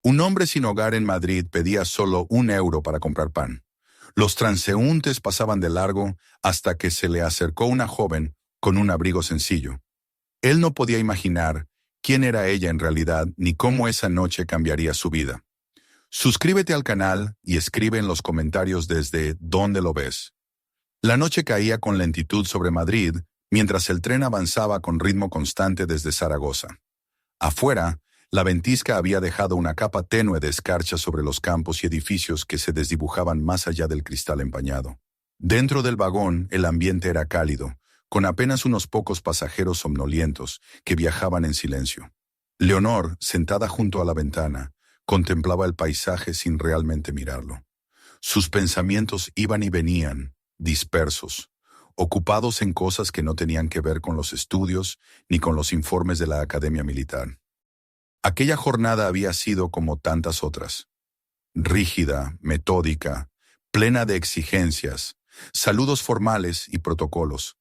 Un hombre sin hogar en Madrid pedía solo 1 euro para comprar pan. Los transeúntes pasaban de largo hasta que se le acercó una joven con un abrigo sencillo. Él no podía imaginar quién era ella en realidad ni cómo esa noche cambiaría su vida. Suscríbete al canal y escribe en los comentarios desde dónde lo ves. La noche caía con lentitud sobre Madrid mientras el tren avanzaba con ritmo constante desde Zaragoza. Afuera, la ventisca había dejado una capa tenue de escarcha sobre los campos y edificios que se desdibujaban más allá del cristal empañado. Dentro del vagón, el ambiente era cálido, con apenas unos pocos pasajeros somnolientos que viajaban en silencio. Leonor, sentada junto a la ventana, contemplaba el paisaje sin realmente mirarlo. Sus pensamientos iban y venían, dispersos, ocupados en cosas que no tenían que ver con los estudios ni con los informes de la Academia Militar. Aquella jornada había sido como tantas otras. Rígida, metódica, plena de exigencias, saludos formales y protocolos.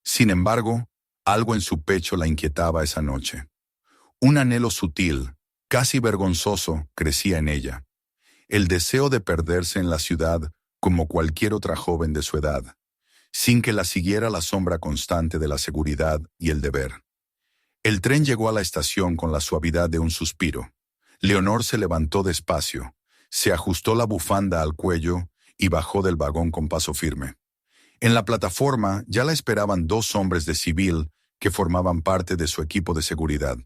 Sin embargo, algo en su pecho la inquietaba esa noche. Un anhelo sutil, casi vergonzoso, crecía en ella. El deseo de perderse en la ciudad como cualquier otra joven de su edad, sin que la siguiera la sombra constante de la seguridad y el deber. El tren llegó a la estación con la suavidad de un suspiro. Leonor se levantó despacio, se ajustó la bufanda al cuello y bajó del vagón con paso firme. En la plataforma ya la esperaban 2 hombres de civil que formaban parte de su equipo de seguridad.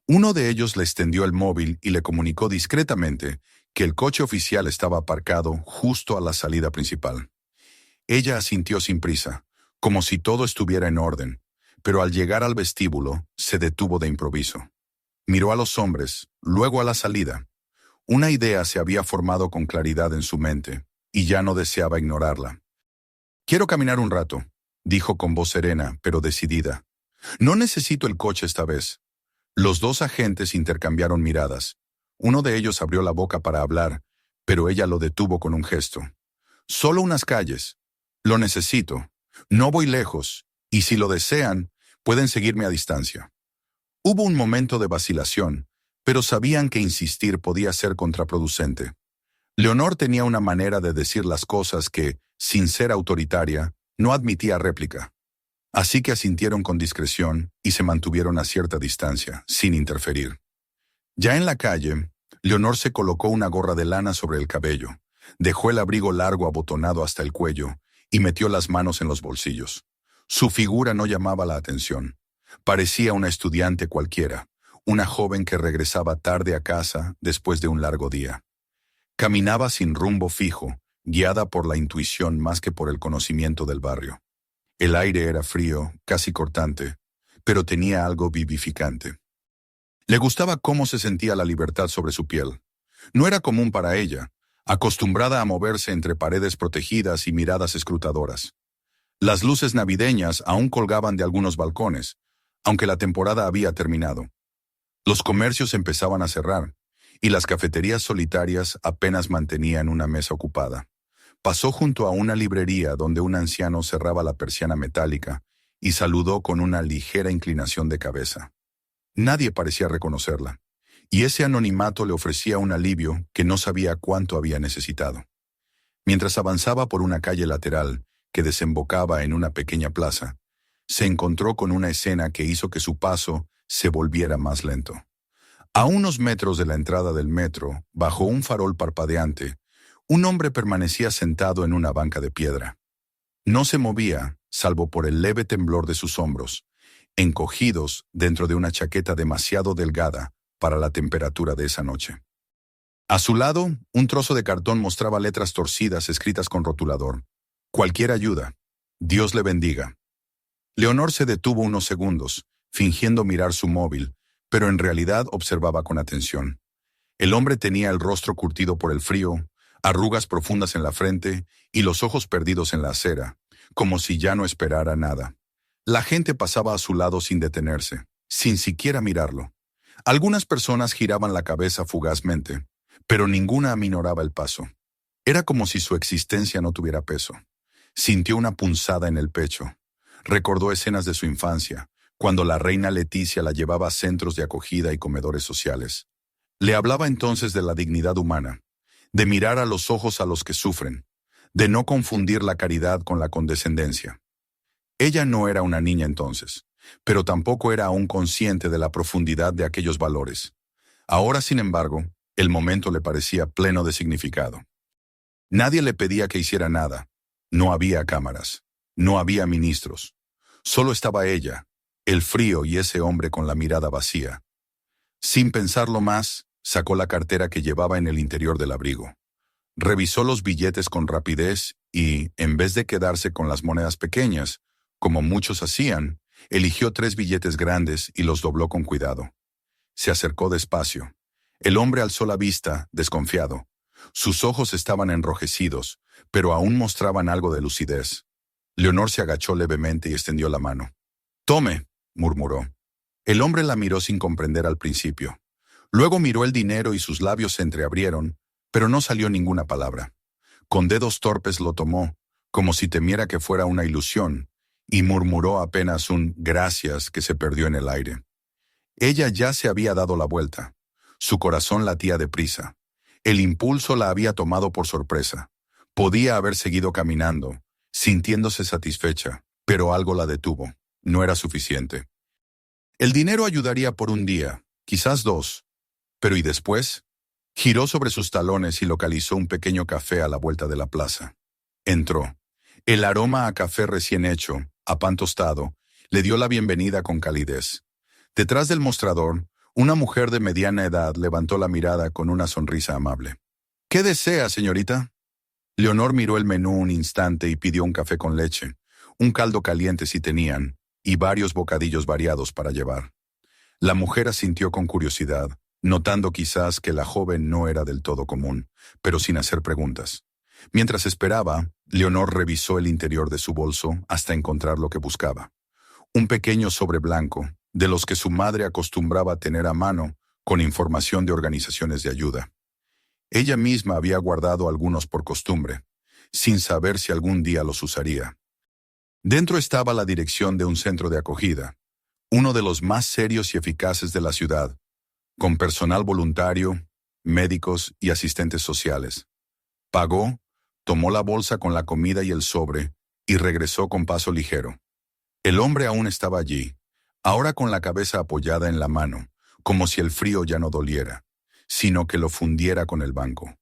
Uno de ellos le extendió el móvil y le comunicó discretamente que el coche oficial estaba aparcado justo a la salida principal. Ella asintió sin prisa, como si todo estuviera en orden, pero al llegar al vestíbulo se detuvo de improviso. Miró a los hombres, luego a la salida. Una idea se había formado con claridad en su mente, y ya no deseaba ignorarla. «Quiero caminar un rato», dijo con voz serena, pero decidida. «No necesito el coche esta vez». Los 2 agentes intercambiaron miradas. Uno de ellos abrió la boca para hablar, pero ella lo detuvo con un gesto. «Solo unas calles. Lo necesito. No voy lejos, y si lo desean, pueden seguirme a distancia». Hubo un momento de vacilación, pero sabían que insistir podía ser contraproducente. Leonor tenía una manera de decir las cosas que, sin ser autoritaria, no admitía réplica. Así que asintieron con discreción y se mantuvieron a cierta distancia, sin interferir. Ya en la calle, Leonor se colocó una gorra de lana sobre el cabello, dejó el abrigo largo abotonado hasta el cuello y metió las manos en los bolsillos. Su figura no llamaba la atención. Parecía una estudiante cualquiera, una joven que regresaba tarde a casa después de un largo día. Caminaba sin rumbo fijo, guiada por la intuición más que por el conocimiento del barrio. El aire era frío, casi cortante, pero tenía algo vivificante. Le gustaba cómo se sentía la libertad sobre su piel. No era común para ella, acostumbrada a moverse entre paredes protegidas y miradas escrutadoras. Las luces navideñas aún colgaban de algunos balcones, aunque la temporada había terminado. Los comercios empezaban a cerrar, y las cafeterías solitarias apenas mantenían una mesa ocupada. Pasó junto a una librería donde un anciano cerraba la persiana metálica y saludó con una ligera inclinación de cabeza. Nadie parecía reconocerla, y ese anonimato le ofrecía un alivio que no sabía cuánto había necesitado. Mientras avanzaba por una calle lateral que desembocaba en una pequeña plaza, se encontró con una escena que hizo que su paso se volviera más lento. A unos metros de la entrada del metro, bajo un farol parpadeante, un hombre permanecía sentado en una banca de piedra. No se movía, salvo por el leve temblor de sus hombros, encogidos dentro de una chaqueta demasiado delgada para la temperatura de esa noche. A su lado, un trozo de cartón mostraba letras torcidas escritas con rotulador. «Cualquier ayuda. Dios le bendiga». Leonor se detuvo unos segundos, fingiendo mirar su móvil, pero en realidad observaba con atención. El hombre tenía el rostro curtido por el frío, arrugas profundas en la frente y los ojos perdidos en la acera, como si ya no esperara nada. La gente pasaba a su lado sin detenerse, sin siquiera mirarlo. Algunas personas giraban la cabeza fugazmente, pero ninguna aminoraba el paso. Era como si su existencia no tuviera peso. Sintió una punzada en el pecho. Recordó escenas de su infancia, cuando la reina Leticia la llevaba a centros de acogida y comedores sociales. Le hablaba entonces de la dignidad humana, de mirar a los ojos a los que sufren, de no confundir la caridad con la condescendencia. Ella no era una niña entonces, pero tampoco era aún consciente de la profundidad de aquellos valores. Ahora, sin embargo, el momento le parecía pleno de significado. Nadie le pedía que hiciera nada. No había cámaras. No había ministros. Solo estaba ella, el frío y ese hombre con la mirada vacía. Sin pensarlo más, sacó la cartera que llevaba en el interior del abrigo. Revisó los billetes con rapidez y, en vez de quedarse con las monedas pequeñas, como muchos hacían, eligió 3 billetes grandes y los dobló con cuidado. Se acercó despacio. El hombre alzó la vista, desconfiado. Sus ojos estaban enrojecidos, pero aún mostraban algo de lucidez. Leonor se agachó levemente y extendió la mano. «Tome», murmuró. El hombre la miró sin comprender al principio. Luego miró el dinero y sus labios se entreabrieron, pero no salió ninguna palabra. Con dedos torpes lo tomó, como si temiera que fuera una ilusión, y murmuró apenas un «gracias» que se perdió en el aire. Ella ya se había dado la vuelta. Su corazón latía deprisa. El impulso la había tomado por sorpresa. Podía haber seguido caminando, sintiéndose satisfecha, pero algo la detuvo. No era suficiente. El dinero ayudaría por un día, quizás 2. Pero ¿y después? Giró sobre sus talones y localizó un pequeño café a la vuelta de la plaza. Entró. El aroma a café recién hecho, a pan tostado, le dio la bienvenida con calidez. Detrás del mostrador, una mujer de mediana edad levantó la mirada con una sonrisa amable. «¿Qué desea, señorita?» Leonor miró el menú un instante y pidió un café con leche, un caldo caliente si tenían, y varios bocadillos variados para llevar. La mujer asintió con curiosidad, notando quizás que la joven no era del todo común, pero sin hacer preguntas. Mientras esperaba, Leonor revisó el interior de su bolso hasta encontrar lo que buscaba. Un pequeño sobre blanco, de los que su madre acostumbraba tener a mano, con información de organizaciones de ayuda. Ella misma había guardado algunos por costumbre, sin saber si algún día los usaría. Dentro estaba la dirección de un centro de acogida, uno de los más serios y eficaces de la ciudad, con personal voluntario, médicos y asistentes sociales. Pagó, tomó la bolsa con la comida y el sobre y regresó con paso ligero. El hombre aún estaba allí, ahora con la cabeza apoyada en la mano, como si el frío ya no doliera, sino que lo fundiera con el banco.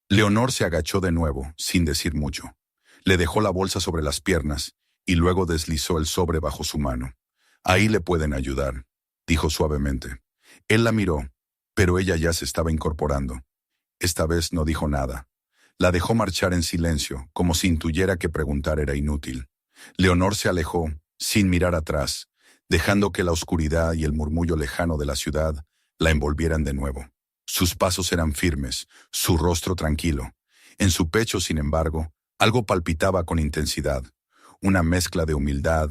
Leonor se agachó de nuevo, sin decir mucho. Le dejó la bolsa sobre las piernas y luego deslizó el sobre bajo su mano. «Ahí le pueden ayudar», dijo suavemente. Él la miró, pero ella ya se estaba incorporando. Esta vez no dijo nada. La dejó marchar en silencio, como si intuyera que preguntar era inútil. Leonor se alejó, sin mirar atrás, dejando que la oscuridad y el murmullo lejano de la ciudad la envolvieran de nuevo. Sus pasos eran firmes, su rostro tranquilo. En su pecho, sin embargo, algo palpitaba con intensidad, una mezcla de humildad,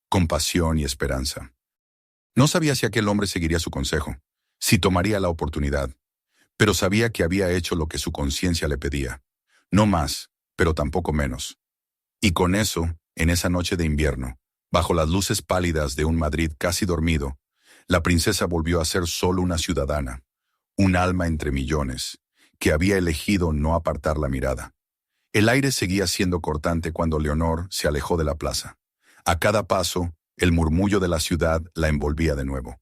compasión y esperanza. No sabía si aquel hombre seguiría su consejo, si tomaría la oportunidad, pero sabía que había hecho lo que su conciencia le pedía. No más, pero tampoco menos. Y con eso, en esa noche de invierno, bajo las luces pálidas de un Madrid casi dormido, la princesa volvió a ser solo una ciudadana, un alma entre millones, que había elegido no apartar la mirada. El aire seguía siendo cortante cuando Leonor se alejó de la plaza. A cada paso, el murmullo de la ciudad la envolvía de nuevo.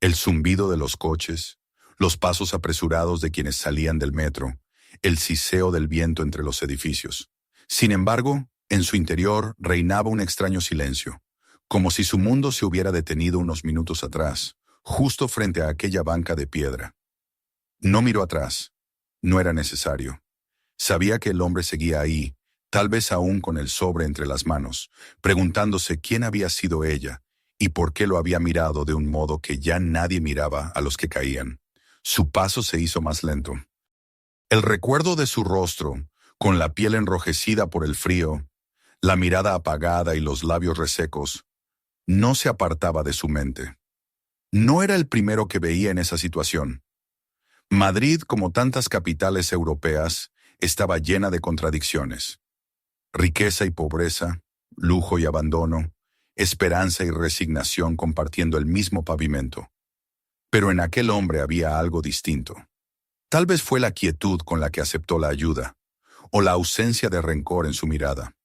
El zumbido de los coches, los pasos apresurados de quienes salían del metro, el siseo del viento entre los edificios. Sin embargo, en su interior reinaba un extraño silencio, como si su mundo se hubiera detenido unos minutos atrás, justo frente a aquella banca de piedra. No miró atrás. No era necesario. Sabía que el hombre seguía ahí, tal vez aún con el sobre entre las manos, preguntándose quién había sido ella y por qué lo había mirado de un modo que ya nadie miraba a los que caían. Su paso se hizo más lento. El recuerdo de su rostro, con la piel enrojecida por el frío, la mirada apagada y los labios resecos, no se apartaba de su mente. No era el primero que veía en esa situación. Madrid, como tantas capitales europeas, estaba llena de contradicciones. Riqueza y pobreza, lujo y abandono, esperanza y resignación compartiendo el mismo pavimento. Pero en aquel hombre había algo distinto. Tal vez fue la quietud con la que aceptó la ayuda, o la ausencia de rencor en su mirada,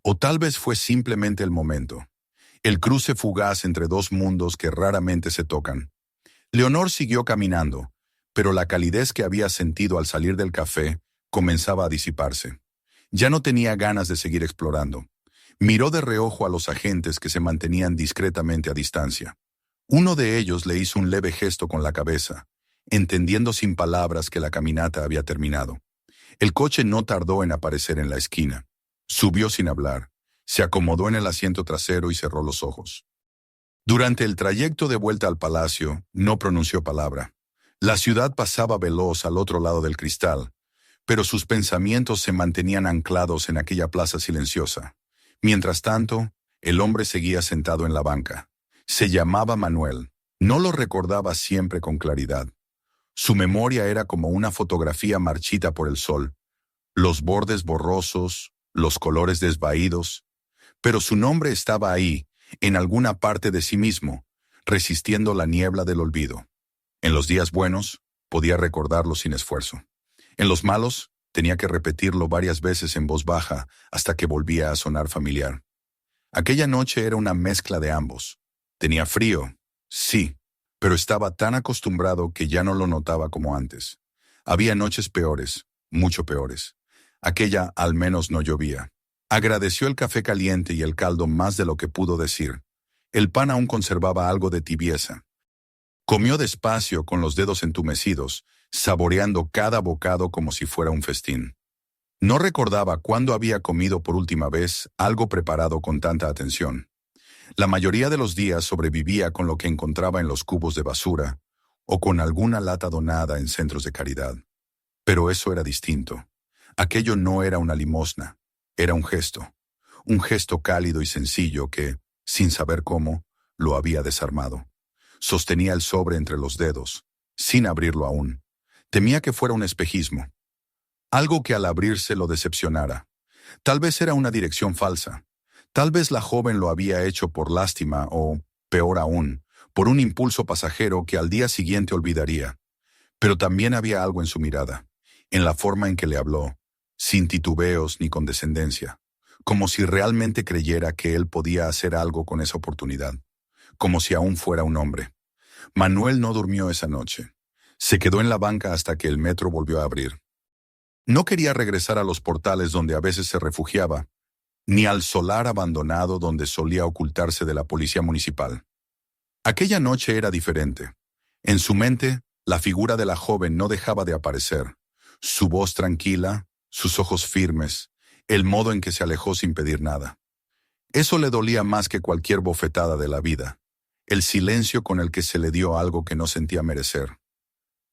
o tal vez fue simplemente el momento, el cruce fugaz entre dos mundos que raramente se tocan. Leonor siguió caminando, pero la calidez que había sentido al salir del café comenzaba a disiparse. Ya no tenía ganas de seguir explorando. Miró de reojo a los agentes que se mantenían discretamente a distancia. Uno de ellos le hizo un leve gesto con la cabeza, entendiendo sin palabras que la caminata había terminado. El coche no tardó en aparecer en la esquina. Subió sin hablar, se acomodó en el asiento trasero y cerró los ojos. Durante el trayecto de vuelta al palacio, no pronunció palabra. La ciudad pasaba veloz al otro lado del cristal, pero sus pensamientos se mantenían anclados en aquella plaza silenciosa. Mientras tanto, el hombre seguía sentado en la banca. Se llamaba Manuel. No lo recordaba siempre con claridad. Su memoria era como una fotografía marchita por el sol, los bordes borrosos, los colores desvaídos, pero su nombre estaba ahí, en alguna parte de sí mismo, resistiendo la niebla del olvido. En los días buenos, podía recordarlo sin esfuerzo. En los malos, tenía que repetirlo varias veces en voz baja hasta que volvía a sonar familiar. Aquella noche era una mezcla de ambos. Tenía frío, sí, pero estaba tan acostumbrado que ya no lo notaba como antes. Había noches peores, mucho peores. Aquella al menos no llovía. Agradeció el café caliente y el caldo más de lo que pudo decir. El pan aún conservaba algo de tibieza. Comió despacio con los dedos entumecidos, saboreando cada bocado como si fuera un festín. No recordaba cuándo había comido por última vez algo preparado con tanta atención. La mayoría de los días sobrevivía con lo que encontraba en los cubos de basura o con alguna lata donada en centros de caridad. Pero eso era distinto. Aquello no era una limosna, era un gesto cálido y sencillo que, sin saber cómo, lo había desarmado. Sostenía el sobre entre los dedos, sin abrirlo aún. Temía que fuera un espejismo, algo que al abrirse lo decepcionara. Tal vez era una dirección falsa. Tal vez la joven lo había hecho por lástima o, peor aún, por un impulso pasajero que al día siguiente olvidaría. Pero también había algo en su mirada, en la forma en que le habló, sin titubeos ni condescendencia, como si realmente creyera que él podía hacer algo con esa oportunidad, como si aún fuera un hombre. Manuel no durmió esa noche. Se quedó en la banca hasta que el metro volvió a abrir. No quería regresar a los portales donde a veces se refugiaba, ni al solar abandonado donde solía ocultarse de la policía municipal. Aquella noche era diferente. En su mente, la figura de la joven no dejaba de aparecer. Su voz tranquila, sus ojos firmes, el modo en que se alejó sin pedir nada. Eso le dolía más que cualquier bofetada de la vida, el silencio con el que se le dio algo que no sentía merecer.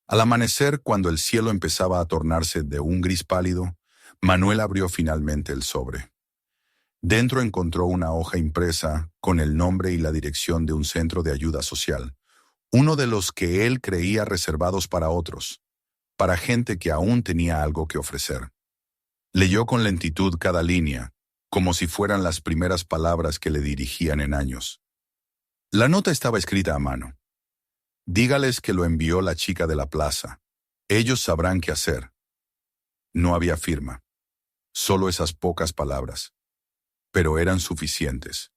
Al amanecer, cuando el cielo empezaba a tornarse de un gris pálido, Manuel abrió finalmente el sobre. Dentro encontró una hoja impresa con el nombre y la dirección de un centro de ayuda social, uno de los que él creía reservados para otros, para gente que aún tenía algo que ofrecer. Leyó con lentitud cada línea, como si fueran las primeras palabras que le dirigían en años. La nota estaba escrita a mano. Dígales que lo envió la chica de la plaza. Ellos sabrán qué hacer. No había firma. Solo esas pocas palabras. Pero eran suficientes.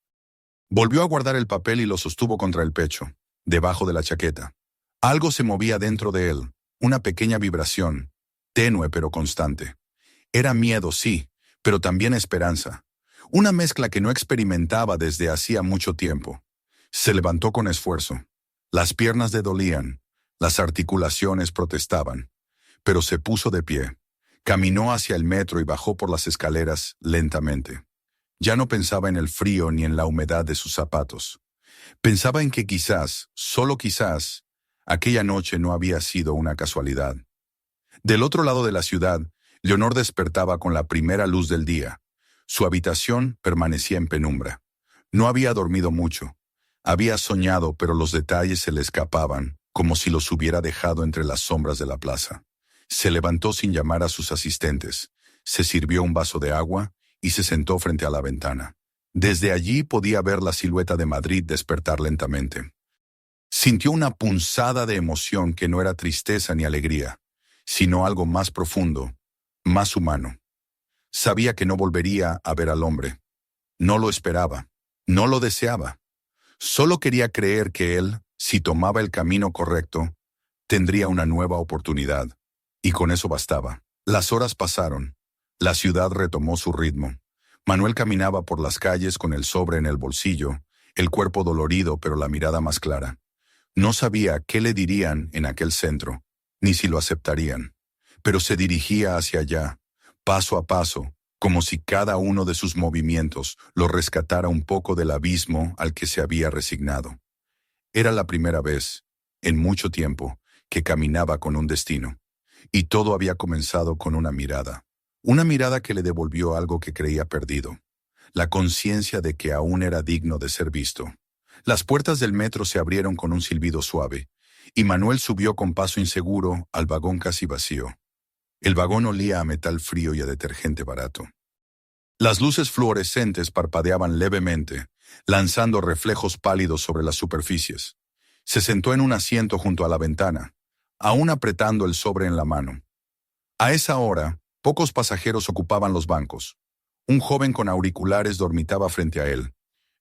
Volvió a guardar el papel y lo sostuvo contra el pecho, debajo de la chaqueta. Algo se movía dentro de él, una pequeña vibración, tenue pero constante. Era miedo, sí, pero también esperanza. Una mezcla que no experimentaba desde hacía mucho tiempo. Se levantó con esfuerzo. Las piernas le dolían, las articulaciones protestaban, pero se puso de pie. Caminó hacia el metro y bajó por las escaleras lentamente. Ya no pensaba en el frío ni en la humedad de sus zapatos. Pensaba en que quizás, solo quizás, aquella noche no había sido una casualidad. Del otro lado de la ciudad, Leonor despertaba con la primera luz del día. Su habitación permanecía en penumbra. No había dormido mucho. Había soñado, pero los detalles se le escapaban, como si los hubiera dejado entre las sombras de la plaza. Se levantó sin llamar a sus asistentes, se sirvió un vaso de agua y se sentó frente a la ventana. Desde allí podía ver la silueta de Madrid despertar lentamente. Sintió una punzada de emoción que no era tristeza ni alegría, sino algo más profundo, más humano. Sabía que no volvería a ver al hombre. No lo esperaba, no lo deseaba. Solo quería creer que él, si tomaba el camino correcto, tendría una nueva oportunidad. Y con eso bastaba. Las horas pasaron. La ciudad retomó su ritmo. Manuel caminaba por las calles con el sobre en el bolsillo, el cuerpo dolorido pero la mirada más clara. No sabía qué le dirían en aquel centro, ni si lo aceptarían. Pero se dirigía hacia allá, paso a paso, como si cada uno de sus movimientos lo rescatara un poco del abismo al que se había resignado. Era la primera vez, en mucho tiempo, que caminaba con un destino. Y todo había comenzado con una mirada. Una mirada que le devolvió algo que creía perdido. La conciencia de que aún era digno de ser visto. Las puertas del metro se abrieron con un silbido suave, y Manuel subió con paso inseguro al vagón casi vacío. El vagón olía a metal frío y a detergente barato. Las luces fluorescentes parpadeaban levemente, lanzando reflejos pálidos sobre las superficies. Se sentó en un asiento junto a la ventana, aún apretando el sobre en la mano. A esa hora, pocos pasajeros ocupaban los bancos. Un joven con auriculares dormitaba frente a él,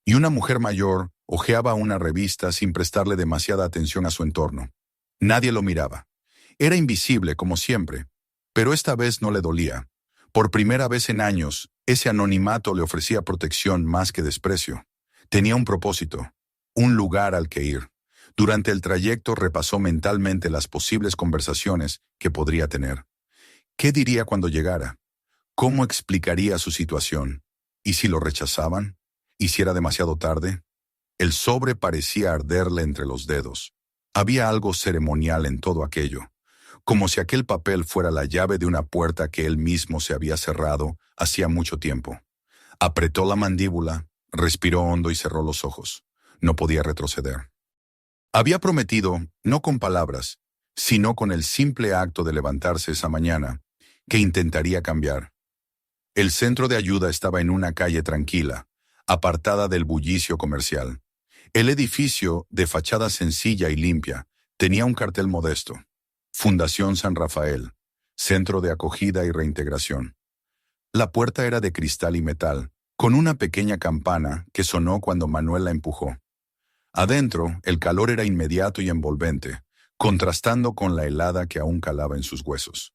y una mujer mayor hojeaba una revista sin prestarle demasiada atención a su entorno. Nadie lo miraba. Era invisible, como siempre, pero esta vez no le dolía. Por primera vez en años, ese anonimato le ofrecía protección más que desprecio. Tenía un propósito, un lugar al que ir. Durante el trayecto repasó mentalmente las posibles conversaciones que podría tener. ¿Qué diría cuando llegara? ¿Cómo explicaría su situación? ¿Y si lo rechazaban? ¿Y si era demasiado tarde? El sobre parecía arderle entre los dedos. Había algo ceremonial en todo aquello, como si aquel papel fuera la llave de una puerta que él mismo se había cerrado hacía mucho tiempo. Apretó la mandíbula, respiró hondo y cerró los ojos. No podía retroceder. Había prometido, no con palabras, sino con el simple acto de levantarse esa mañana, que intentaría cambiar. El centro de ayuda estaba en una calle tranquila, apartada del bullicio comercial. El edificio, de fachada sencilla y limpia, tenía un cartel modesto. Fundación San Rafael, Centro de Acogida y Reintegración. La puerta era de cristal y metal, con una pequeña campana que sonó cuando Manuel la empujó. Adentro, el calor era inmediato y envolvente, contrastando con la helada que aún calaba en sus huesos.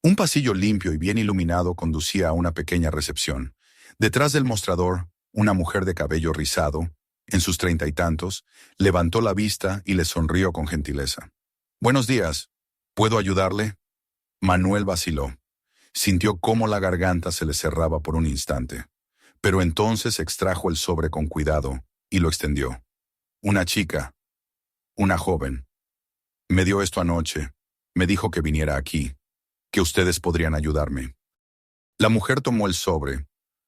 Un pasillo limpio y bien iluminado conducía a una pequeña recepción. Detrás del mostrador, una mujer de cabello rizado, en sus 30 y tantos, levantó la vista y le sonrió con gentileza. «Buenos días. ¿Puedo ayudarle?» Manuel vaciló. Sintió cómo la garganta se le cerraba por un instante, pero entonces extrajo el sobre con cuidado y lo extendió. «Una chica, una joven. Me dio esto anoche. Me dijo que viniera aquí, que ustedes podrían ayudarme». La mujer tomó el sobre,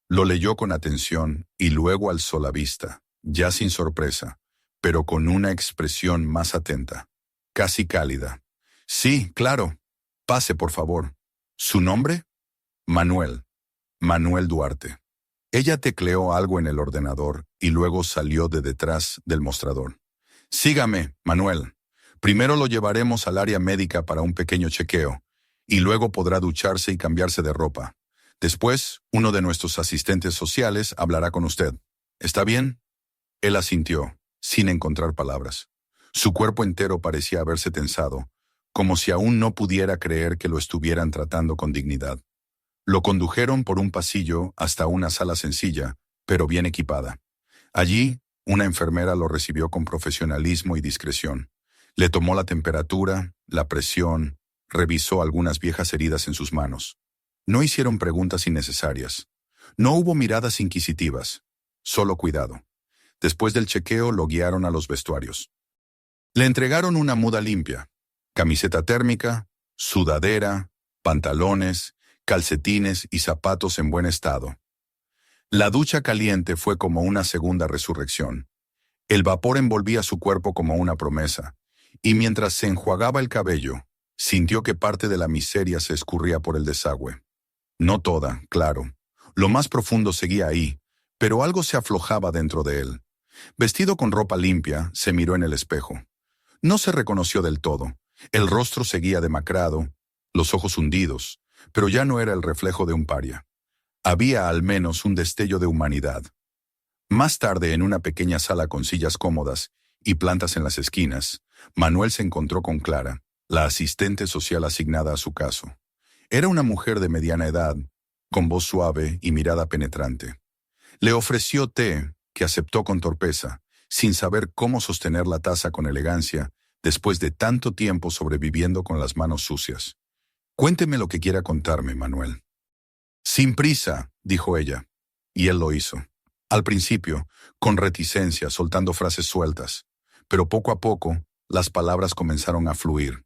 lo leyó con atención y luego alzó la vista, ya sin sorpresa, pero con una expresión más atenta, casi cálida. «Sí, claro. Pase, por favor. ¿Su nombre?» «Manuel. Manuel Duarte». Ella tecleó algo en el ordenador y luego salió de detrás del mostrador. «Sígame, Manuel. Primero lo llevaremos al área médica para un pequeño chequeo, y luego podrá ducharse y cambiarse de ropa. Después, uno de nuestros asistentes sociales hablará con usted. ¿Está bien?» Él asintió, sin encontrar palabras. Su cuerpo entero parecía haberse tensado, como si aún no pudiera creer que lo estuvieran tratando con dignidad. Lo condujeron por un pasillo hasta una sala sencilla, pero bien equipada. Allí, una enfermera lo recibió con profesionalismo y discreción. Le tomó la temperatura, la presión, revisó algunas viejas heridas en sus manos. No hicieron preguntas innecesarias. No hubo miradas inquisitivas, solo cuidado. Después del chequeo lo guiaron a los vestuarios. Le entregaron una muda limpia, camiseta térmica, sudadera, pantalones, calcetines y zapatos en buen estado. La ducha caliente fue como una segunda resurrección. El vapor envolvía su cuerpo como una promesa, y mientras se enjuagaba el cabello, sintió que parte de la miseria se escurría por el desagüe. No toda, claro. Lo más profundo seguía ahí, pero algo se aflojaba dentro de él. Vestido con ropa limpia, se miró en el espejo. No se reconoció del todo. El rostro seguía demacrado, los ojos hundidos, pero ya no era el reflejo de un paria. Había al menos un destello de humanidad. Más tarde, en una pequeña sala con sillas cómodas y plantas en las esquinas, Manuel se encontró con Clara, la asistente social asignada a su caso. Era una mujer de mediana edad, con voz suave y mirada penetrante. Le ofreció té, que aceptó con torpeza, sin saber cómo sostener la taza con elegancia, después de tanto tiempo sobreviviendo con las manos sucias. «Cuénteme lo que quiera contarme, Manuel». «Sin prisa», dijo ella, y él lo hizo. Al principio, con reticencia, soltando frases sueltas, pero poco a poco, las palabras comenzaron a fluir.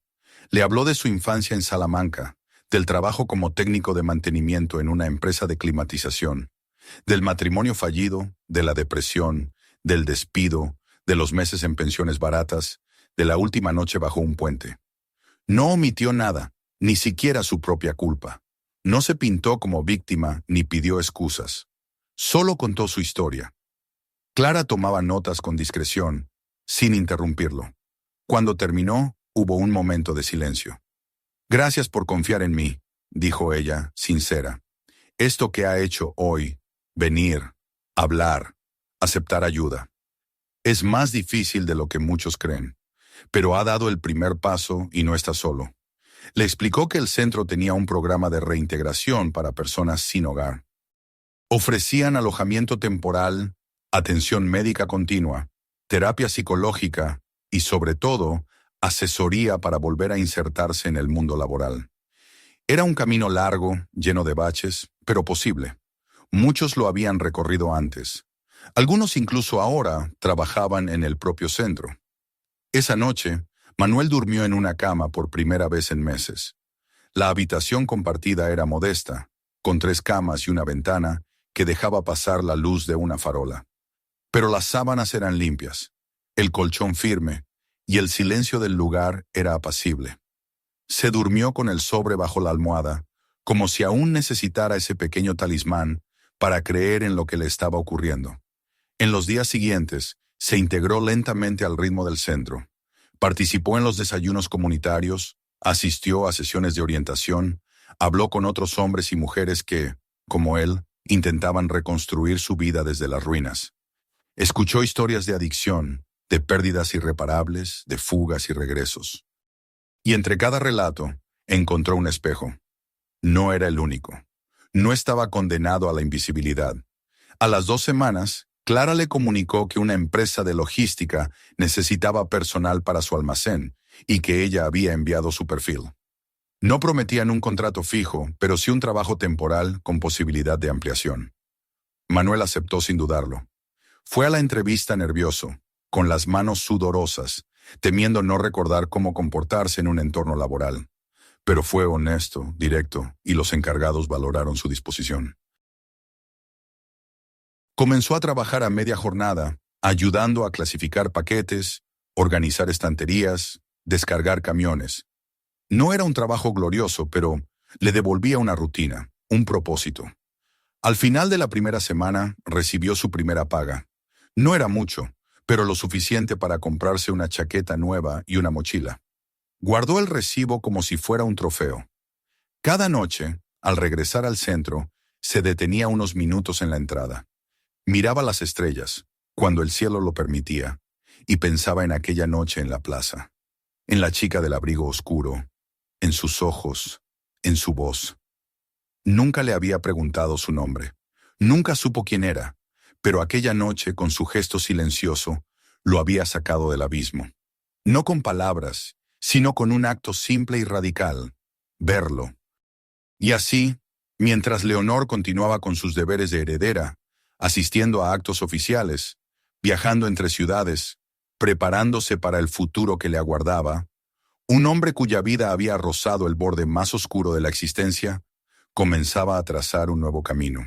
Le habló de su infancia en Salamanca, del trabajo como técnico de mantenimiento en una empresa de climatización, del matrimonio fallido, de la depresión, del despido, de los meses en pensiones baratas, de la última noche bajo un puente. No omitió nada, ni siquiera su propia culpa. No se pintó como víctima ni pidió excusas. Solo contó su historia. Clara tomaba notas con discreción, sin interrumpirlo. Cuando terminó, hubo un momento de silencio. «Gracias por confiar en mí», dijo ella, sincera. «Esto que ha hecho hoy, venir, hablar, aceptar ayuda, es más difícil de lo que muchos creen, pero ha dado el primer paso y no está solo». Le explicó que el centro tenía un programa de reintegración para personas sin hogar. Ofrecían alojamiento temporal, atención médica continua, terapia psicológica y, sobre todo, asesoría para volver a insertarse en el mundo laboral. Era un camino largo, lleno de baches, pero posible. Muchos lo habían recorrido antes. Algunos incluso ahora trabajaban en el propio centro. Esa noche, Manuel durmió en una cama por primera vez en meses. La habitación compartida era modesta, con 3 camas y una ventana que dejaba pasar la luz de una farola. Pero las sábanas eran limpias, el colchón firme, y el silencio del lugar era apacible. Se durmió con el sobre bajo la almohada, como si aún necesitara ese pequeño talismán para creer en lo que le estaba ocurriendo. En los días siguientes, se integró lentamente al ritmo del centro. Participó en los desayunos comunitarios, asistió a sesiones de orientación, habló con otros hombres y mujeres que, como él, intentaban reconstruir su vida desde las ruinas. Escuchó historias de adicción, de pérdidas irreparables, de fugas y regresos. Y entre cada relato, encontró un espejo. No era el único. No estaba condenado a la invisibilidad. A las 2 semanas, Clara le comunicó que una empresa de logística necesitaba personal para su almacén y que ella había enviado su perfil. No prometían un contrato fijo, pero sí un trabajo temporal con posibilidad de ampliación. Manuel aceptó sin dudarlo. Fue a la entrevista nervioso, con las manos sudorosas, temiendo no recordar cómo comportarse en un entorno laboral. Pero fue honesto, directo, y los encargados valoraron su disposición. Comenzó a trabajar a media jornada, ayudando a clasificar paquetes, organizar estanterías, descargar camiones. No era un trabajo glorioso, pero le devolvía una rutina, un propósito. Al final de la primera semana, recibió su primera paga. No era mucho, pero lo suficiente para comprarse una chaqueta nueva y una mochila. Guardó el recibo como si fuera un trofeo. Cada noche, al regresar al centro, se detenía unos minutos en la entrada. Miraba las estrellas, cuando el cielo lo permitía, y pensaba en aquella noche en la plaza, en la chica del abrigo oscuro, en sus ojos, en su voz. Nunca le había preguntado su nombre, nunca supo quién era, pero aquella noche, con su gesto silencioso, lo había sacado del abismo. No con palabras, sino con un acto simple y radical, verlo. Y así, mientras Leonor continuaba con sus deberes de heredera, asistiendo a actos oficiales, viajando entre ciudades, preparándose para el futuro que le aguardaba, un hombre cuya vida había rozado el borde más oscuro de la existencia, comenzaba a trazar un nuevo camino,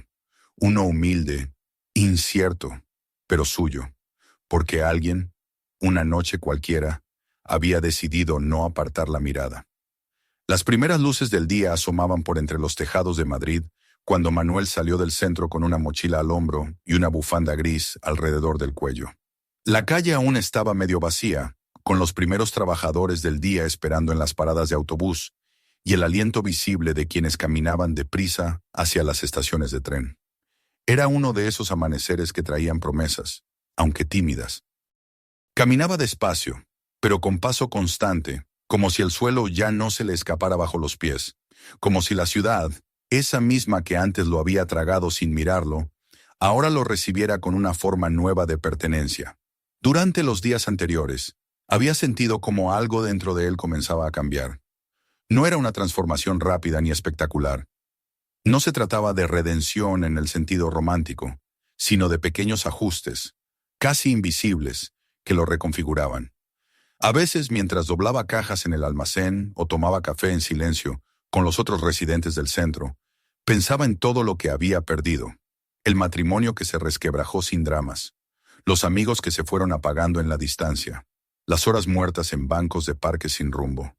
uno humilde, incierto, pero suyo, porque alguien, una noche cualquiera, había decidido no apartar la mirada. Las primeras luces del día asomaban por entre los tejados de Madrid cuando Manuel salió del centro con una mochila al hombro y una bufanda gris alrededor del cuello. La calle aún estaba medio vacía, con los primeros trabajadores del día esperando en las paradas de autobús y el aliento visible de quienes caminaban deprisa hacia las estaciones de tren. Era uno de esos amaneceres que traían promesas, aunque tímidas. Caminaba despacio, pero con paso constante, como si el suelo ya no se le escapara bajo los pies, como si la ciudad, esa misma que antes lo había tragado sin mirarlo, ahora lo recibiera con una forma nueva de pertenencia. Durante los días anteriores, había sentido como algo dentro de él comenzaba a cambiar. No era una transformación rápida ni espectacular. No se trataba de redención en el sentido romántico, sino de pequeños ajustes, casi invisibles, que lo reconfiguraban. A veces, mientras doblaba cajas en el almacén o tomaba café en silencio con los otros residentes del centro, pensaba en todo lo que había perdido. El matrimonio que se resquebrajó sin dramas, los amigos que se fueron apagando en la distancia, las horas muertas en bancos de parques sin rumbo.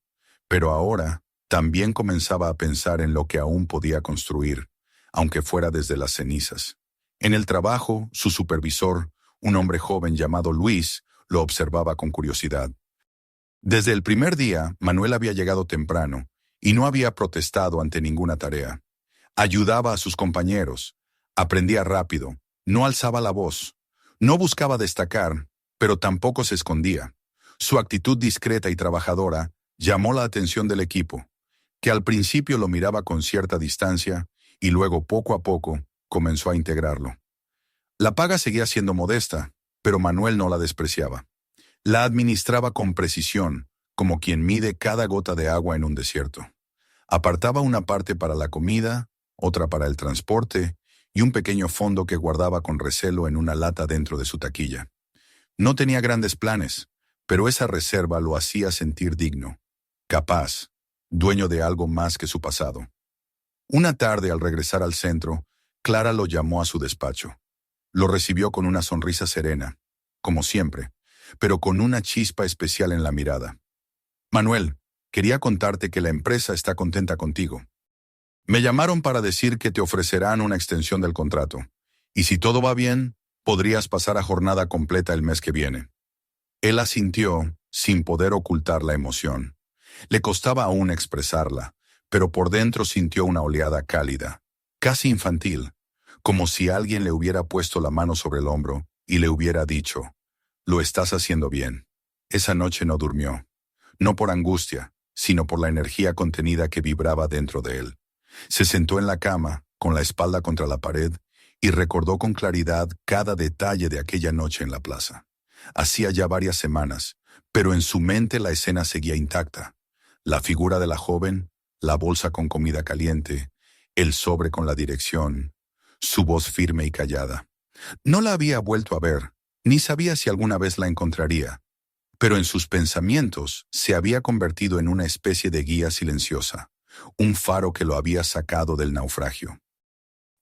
Pero ahora también comenzaba a pensar en lo que aún podía construir, aunque fuera desde las cenizas. En el trabajo, su supervisor, un hombre joven llamado Luis, lo observaba con curiosidad. Desde el primer día, Manuel había llegado temprano y no había protestado ante ninguna tarea. Ayudaba a sus compañeros, aprendía rápido, no alzaba la voz, no buscaba destacar, pero tampoco se escondía. Su actitud discreta y trabajadora llamó la atención del equipo, que al principio lo miraba con cierta distancia y luego poco a poco comenzó a integrarlo. La paga seguía siendo modesta, pero Manuel no la despreciaba. La administraba con precisión, como quien mide cada gota de agua en un desierto. Apartaba una parte para la comida, otra para el transporte y un pequeño fondo que guardaba con recelo en una lata dentro de su taquilla. No tenía grandes planes, pero esa reserva lo hacía sentir digno, capaz, dueño de algo más que su pasado. Una tarde, al regresar al centro, Clara lo llamó a su despacho. Lo recibió con una sonrisa serena, como siempre, pero con una chispa especial en la mirada. Manuel, quería contarte que la empresa está contenta contigo. Me llamaron para decir que te ofrecerán una extensión del contrato, y si todo va bien, podrías pasar a jornada completa el mes que viene. Él asintió, sin poder ocultar la emoción. Le costaba aún expresarla, pero por dentro sintió una oleada cálida, casi infantil, como si alguien le hubiera puesto la mano sobre el hombro y le hubiera dicho: «Lo estás haciendo bien». Esa noche no durmió, no por angustia, sino por la energía contenida que vibraba dentro de él. Se sentó en la cama, con la espalda contra la pared, y recordó con claridad cada detalle de aquella noche en la plaza. Hacía ya varias semanas, pero en su mente la escena seguía intacta. La figura de la joven, la bolsa con comida caliente, el sobre con la dirección, su voz firme y callada. No la había vuelto a ver, ni sabía si alguna vez la encontraría, pero en sus pensamientos se había convertido en una especie de guía silenciosa, un faro que lo había sacado del naufragio.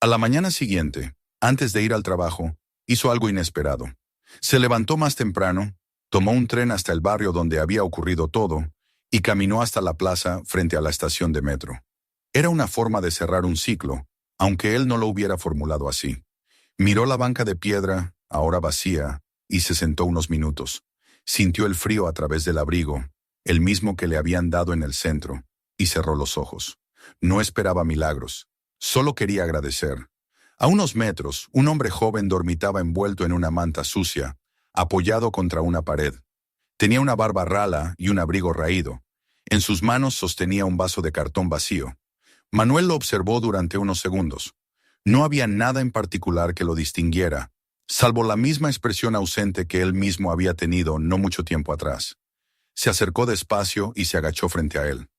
A la mañana siguiente, antes de ir al trabajo, hizo algo inesperado. Se levantó más temprano, tomó un tren hasta el barrio donde había ocurrido todo y caminó hasta la plaza frente a la estación de metro. Era una forma de cerrar un ciclo, aunque él no lo hubiera formulado así. Miró la banca de piedra, ahora vacía, y se sentó unos minutos. Sintió el frío a través del abrigo, el mismo que le habían dado en el centro, y cerró los ojos. No esperaba milagros, solo quería agradecer. A unos metros, un hombre joven dormitaba envuelto en una manta sucia, apoyado contra una pared. Tenía una barba rala y un abrigo raído. En sus manos sostenía un vaso de cartón vacío. Manuel lo observó durante unos segundos. No había nada en particular que lo distinguiera, salvo la misma expresión ausente que él mismo había tenido no mucho tiempo atrás. Se acercó despacio y se agachó frente a él.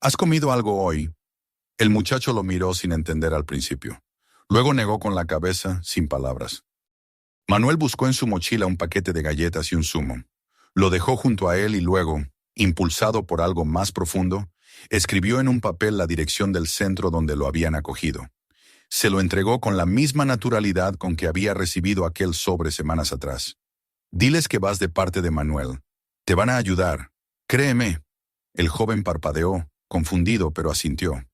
¿Has comido algo hoy? El muchacho lo miró sin entender al principio. Luego negó con la cabeza, sin palabras. Manuel buscó en su mochila un paquete de galletas y un zumo. Lo dejó junto a él y luego, impulsado por algo más profundo, escribió en un papel la dirección del centro donde lo habían acogido. Se lo entregó con la misma naturalidad con que había recibido aquel sobre semanas atrás. «Diles que vas de parte de Manuel. Te van a ayudar. Créeme». El joven parpadeó, confundido, pero asintió.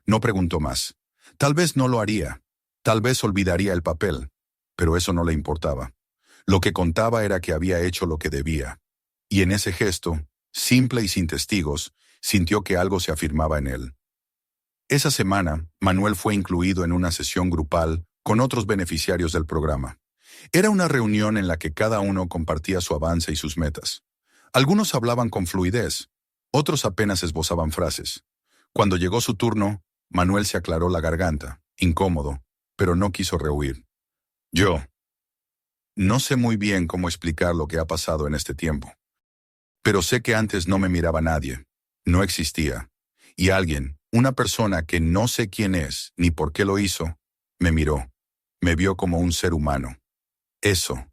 No preguntó más. Tal vez no lo haría. Tal vez olvidaría el papel, pero eso no le importaba. Lo que contaba era que había hecho lo que debía. Y en ese gesto, simple y sin testigos, sintió que algo se afirmaba en él. Esa semana, Manuel fue incluido en una sesión grupal con otros beneficiarios del programa. Era una reunión en la que cada uno compartía su avance y sus metas. Algunos hablaban con fluidez, otros apenas esbozaban frases. Cuando llegó su turno, Manuel se aclaró la garganta, incómodo, pero no quiso rehuir. Yo no sé muy bien cómo explicar lo que ha pasado en este tiempo, pero sé que antes no me miraba nadie, no existía, y alguien, una persona que no sé quién es ni por qué lo hizo, me miró, me vio como un ser humano. Eso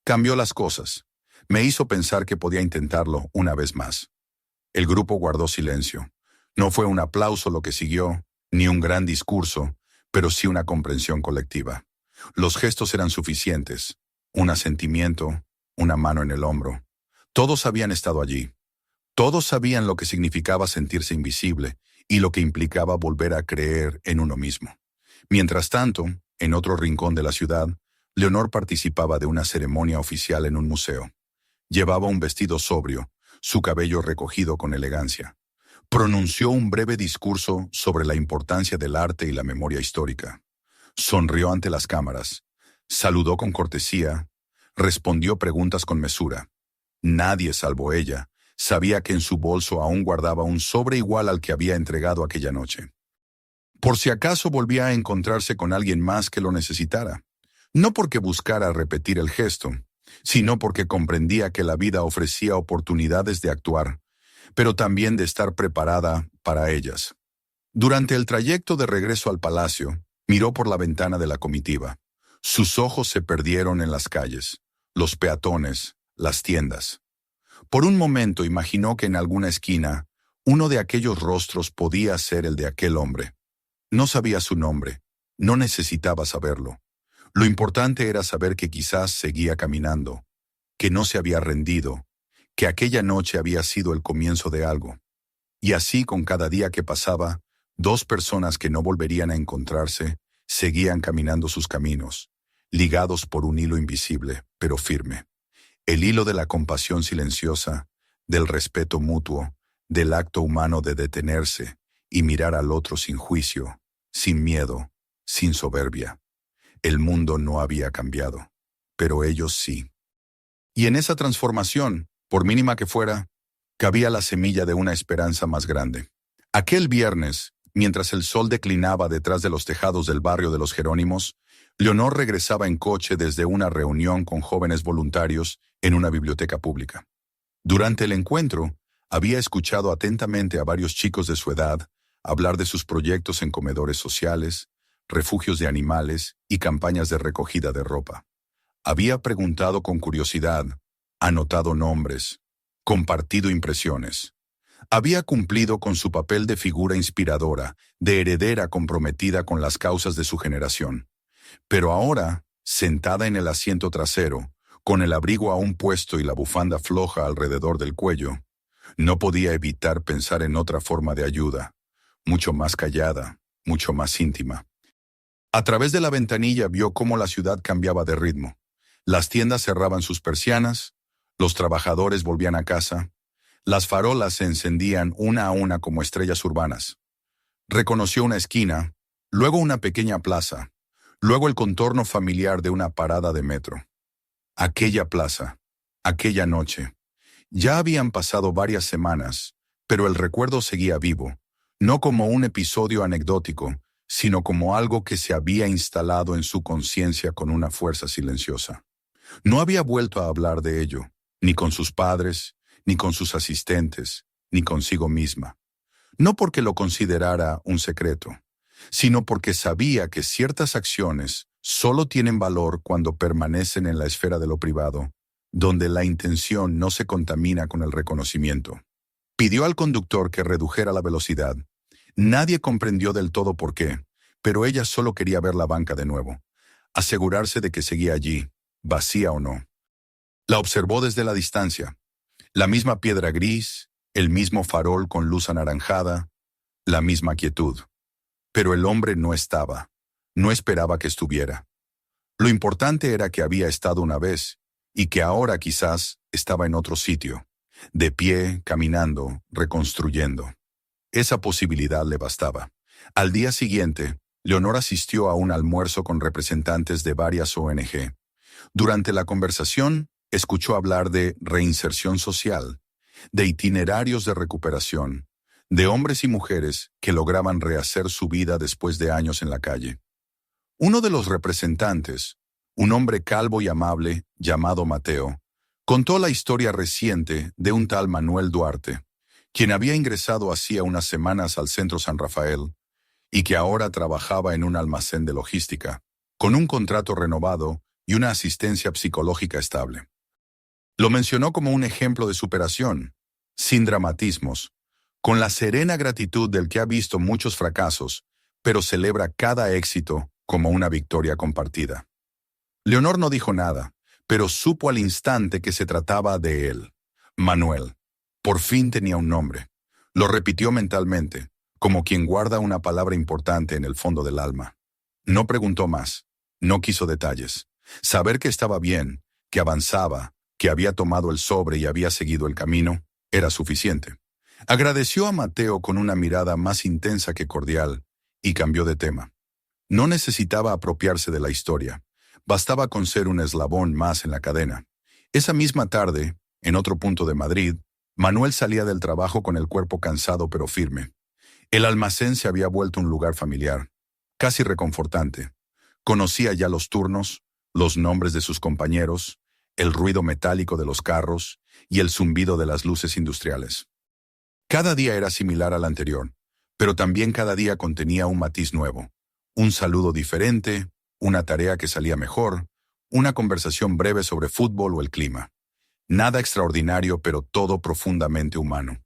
cambió las cosas. Me hizo pensar que podía intentarlo una vez más. El grupo guardó silencio. No fue un aplauso lo que siguió, ni un gran discurso, pero sí una comprensión colectiva. Los gestos eran suficientes. Un asentimiento, una mano en el hombro. Todos habían estado allí. Todos sabían lo que significaba sentirse invisible y lo que implicaba volver a creer en uno mismo. Mientras tanto, en otro rincón de la ciudad, Leonor participaba de una ceremonia oficial en un museo. Llevaba un vestido sobrio, su cabello recogido con elegancia. Pronunció un breve discurso sobre la importancia del arte y la memoria histórica. Sonrió ante las cámaras, saludó con cortesía, respondió preguntas con mesura. Nadie, salvo ella, sabía que en su bolso aún guardaba un sobre igual al que había entregado aquella noche. Por si acaso volvía a encontrarse con alguien más que lo necesitara. No porque buscara repetir el gesto, sino porque comprendía que la vida ofrecía oportunidades de actuar, pero también de estar preparada para ellas. Durante el trayecto de regreso al palacio, miró por la ventana de la comitiva. Sus ojos se perdieron en las calles, los peatones, las tiendas. Por un momento imaginó que en alguna esquina, uno de aquellos rostros podía ser el de aquel hombre. No sabía su nombre, no necesitaba saberlo. Lo importante era saber que quizás seguía caminando, que no se había rendido, que aquella noche había sido el comienzo de algo. Y así con cada día que pasaba, dos personas que no volverían a encontrarse seguían caminando sus caminos, ligados por un hilo invisible, pero firme. El hilo de la compasión silenciosa, del respeto mutuo, del acto humano de detenerse y mirar al otro sin juicio, sin miedo, sin soberbia. El mundo no había cambiado, pero ellos sí. Y en esa transformación, por mínima que fuera, cabía la semilla de una esperanza más grande. Aquel viernes, mientras el sol declinaba detrás de los tejados del barrio de los Jerónimos, Leonor regresaba en coche desde una reunión con jóvenes voluntarios en una biblioteca pública. Durante el encuentro, había escuchado atentamente a varios chicos de su edad hablar de sus proyectos en comedores sociales, refugios de animales y campañas de recogida de ropa. Había preguntado con curiosidad, anotado nombres, compartido impresiones. Había cumplido con su papel de figura inspiradora, de heredera comprometida con las causas de su generación. Pero ahora, sentada en el asiento trasero, con el abrigo aún puesto y la bufanda floja alrededor del cuello, no podía evitar pensar en otra forma de ayuda, mucho más callada, mucho más íntima. A través de la ventanilla vio cómo la ciudad cambiaba de ritmo. Las tiendas cerraban sus persianas, los trabajadores volvían a casa, las farolas se encendían una a una como estrellas urbanas. Reconoció una esquina, luego una pequeña plaza, luego el contorno familiar de una parada de metro. Aquella plaza, aquella noche. Ya habían pasado varias semanas, pero el recuerdo seguía vivo, no como un episodio anecdótico, sino como algo que se había instalado en su conciencia con una fuerza silenciosa. No había vuelto a hablar de ello, ni con sus padres, ni con sus asistentes, ni consigo misma. No porque lo considerara un secreto, sino porque sabía que ciertas acciones solo tienen valor cuando permanecen en la esfera de lo privado, donde la intención no se contamina con el reconocimiento. Pidió al conductor que redujera la velocidad. Nadie comprendió del todo por qué, pero ella solo quería ver la banca de nuevo, asegurarse de que seguía allí, vacía o no. La observó desde la distancia. La misma piedra gris, el mismo farol con luz anaranjada, la misma quietud. Pero el hombre no estaba. No esperaba que estuviera. Lo importante era que había estado una vez y que ahora quizás estaba en otro sitio, de pie, caminando, reconstruyendo. Esa posibilidad le bastaba. Al día siguiente, Leonor asistió a un almuerzo con representantes de varias ONG. Durante la conversación, escuchó hablar de reinserción social, de itinerarios de recuperación, de hombres y mujeres que lograban rehacer su vida después de años en la calle. Uno de los representantes, un hombre calvo y amable llamado Mateo, contó la historia reciente de un tal Manuel Duarte, quien había ingresado hacía unas semanas al Centro San Rafael y que ahora trabajaba en un almacén de logística, con un contrato renovado y una asistencia psicológica estable. Lo mencionó como un ejemplo de superación, sin dramatismos, con la serena gratitud del que ha visto muchos fracasos, pero celebra cada éxito como una victoria compartida. Leonor no dijo nada, pero supo al instante que se trataba de él. Manuel. Por fin tenía un nombre. Lo repitió mentalmente, como quien guarda una palabra importante en el fondo del alma. No preguntó más, no quiso detalles. Saber que estaba bien, que avanzaba, que había tomado el sobre y había seguido el camino, era suficiente. Agradeció a Mateo con una mirada más intensa que cordial y cambió de tema. No necesitaba apropiarse de la historia. Bastaba con ser un eslabón más en la cadena. Esa misma tarde, en otro punto de Madrid, Manuel salía del trabajo con el cuerpo cansado pero firme. El almacén se había vuelto un lugar familiar, casi reconfortante. Conocía ya los turnos, los nombres de sus compañeros, el ruido metálico de los carros y el zumbido de las luces industriales. Cada día era similar al anterior, pero también cada día contenía un matiz nuevo, un saludo diferente, una tarea que salía mejor, una conversación breve sobre fútbol o el clima. Nada extraordinario, pero todo profundamente humano.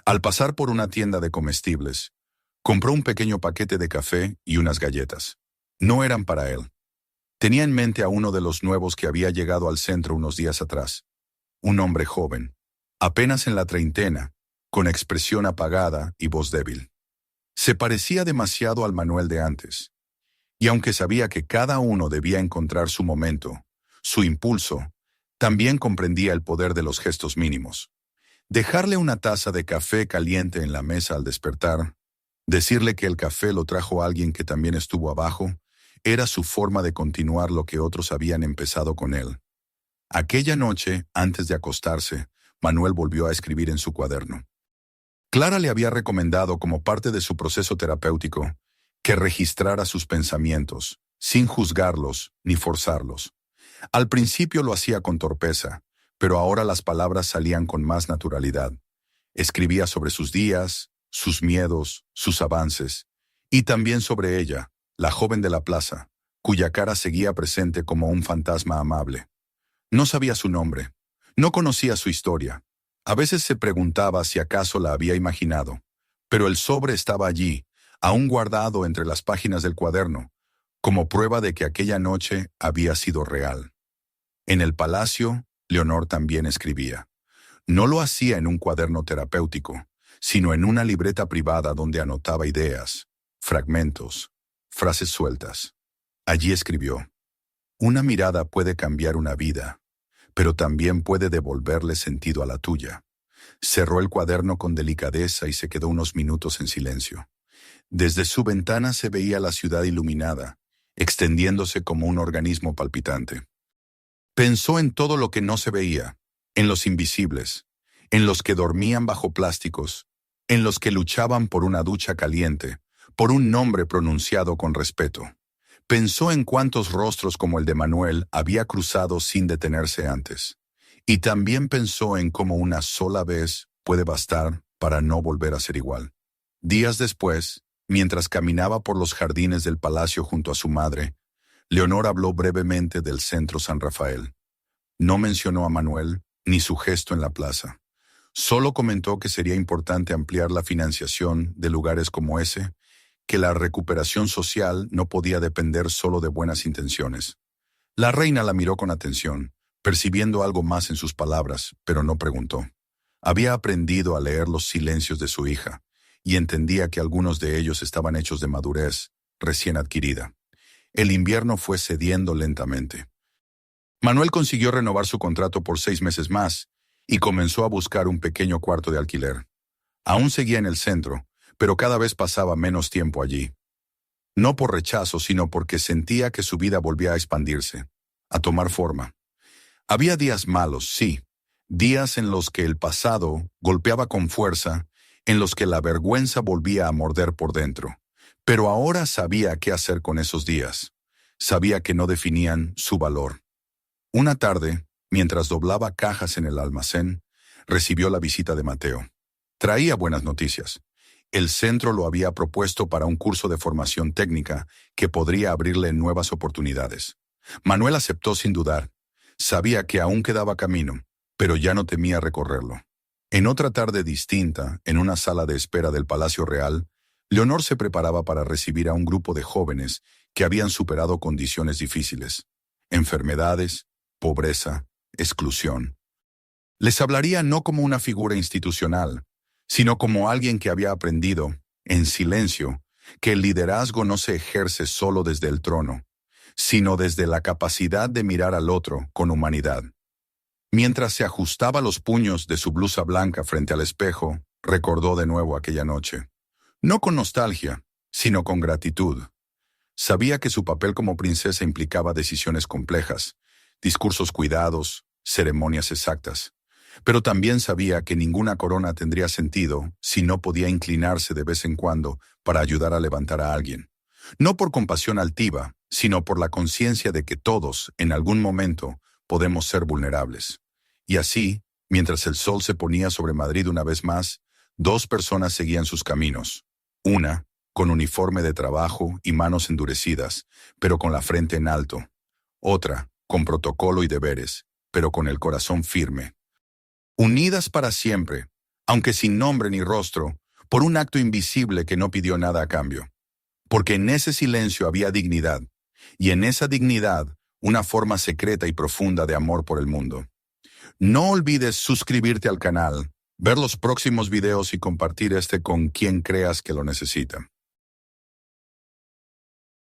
Al pasar por una tienda de comestibles, compró un pequeño paquete de café y unas galletas. No eran para él. Tenía en mente a uno de los nuevos que había llegado al centro unos días atrás. Un hombre joven, apenas en la treintena, con expresión apagada y voz débil. Se parecía demasiado al Manuel de antes. Y aunque sabía que cada uno debía encontrar su momento, su impulso, también comprendía el poder de los gestos mínimos. Dejarle una taza de café caliente en la mesa al despertar, decirle que el café lo trajo alguien que también estuvo abajo, era su forma de continuar lo que otros habían empezado con él. Aquella noche, antes de acostarse, Manuel volvió a escribir en su cuaderno. Clara le había recomendado como parte de su proceso terapéutico que registrara sus pensamientos, sin juzgarlos ni forzarlos. Al principio lo hacía con torpeza, pero ahora las palabras salían con más naturalidad. Escribía sobre sus días, sus miedos, sus avances, y también sobre ella, la joven de la plaza, cuya cara seguía presente como un fantasma amable. No sabía su nombre, no conocía su historia. A veces se preguntaba si acaso la había imaginado, pero el sobre estaba allí, aún guardado entre las páginas del cuaderno, como prueba de que aquella noche había sido real. En el palacio, Leonor también escribía. No lo hacía en un cuaderno terapéutico, sino en una libreta privada donde anotaba ideas, fragmentos, frases sueltas. Allí escribió: una mirada puede cambiar una vida, pero también puede devolverle sentido a la tuya. Cerró el cuaderno con delicadeza y se quedó unos minutos en silencio. Desde su ventana se veía la ciudad iluminada, extendiéndose como un organismo palpitante. Pensó en todo lo que no se veía, en los invisibles, en los que dormían bajo plásticos, en los que luchaban por una ducha caliente, por un nombre pronunciado con respeto. Pensó en cuántos rostros como el de Manuel había cruzado sin detenerse antes. Y también pensó en cómo una sola vez puede bastar para no volver a ser igual. Días después, mientras caminaba por los jardines del palacio junto a su madre, Leonor habló brevemente del Centro San Rafael. No mencionó a Manuel ni su gesto en la plaza. Solo comentó que sería importante ampliar la financiación de lugares como ese, que la recuperación social no podía depender solo de buenas intenciones. La reina la miró con atención, percibiendo algo más en sus palabras, pero no preguntó. Había aprendido a leer los silencios de su hija, y entendía que algunos de ellos estaban hechos de madurez, recién adquirida. El invierno fue cediendo lentamente. Manuel consiguió renovar su contrato por 6 meses más y comenzó a buscar un pequeño cuarto de alquiler. Aún seguía en el centro, pero cada vez pasaba menos tiempo allí. No por rechazo, sino porque sentía que su vida volvía a expandirse, a tomar forma. Había días malos, sí, días en los que el pasado golpeaba con fuerza, en los que la vergüenza volvía a morder por dentro. Pero ahora sabía qué hacer con esos días. Sabía que no definían su valor. Una tarde, mientras doblaba cajas en el almacén, recibió la visita de Mateo. Traía buenas noticias. El centro lo había propuesto para un curso de formación técnica que podría abrirle nuevas oportunidades. Manuel aceptó sin dudar. Sabía que aún quedaba camino, pero ya no temía recorrerlo. En otra tarde distinta, en una sala de espera del Palacio Real, Leonor se preparaba para recibir a un grupo de jóvenes que habían superado condiciones difíciles, enfermedades, pobreza, exclusión. Les hablaría no como una figura institucional, sino como alguien que había aprendido, en silencio, que el liderazgo no se ejerce solo desde el trono, sino desde la capacidad de mirar al otro con humanidad. Mientras se ajustaba los puños de su blusa blanca frente al espejo, recordó de nuevo aquella noche. No con nostalgia, sino con gratitud. Sabía que su papel como princesa implicaba decisiones complejas, discursos cuidados, ceremonias exactas. Pero también sabía que ninguna corona tendría sentido si no podía inclinarse de vez en cuando para ayudar a levantar a alguien. No por compasión altiva, sino por la conciencia de que todos, en algún momento, podemos ser vulnerables. Y así, mientras el sol se ponía sobre Madrid una vez más, 2 personas seguían sus caminos. Una, con uniforme de trabajo y manos endurecidas, pero con la frente en alto. Otra, con protocolo y deberes, pero con el corazón firme. Unidas para siempre, aunque sin nombre ni rostro, por un acto invisible que no pidió nada a cambio. Porque en ese silencio había dignidad, y en esa dignidad, una forma secreta y profunda de amor por el mundo. No olvides suscribirte al canal, ver los próximos videos y compartir este con quien creas que lo necesita.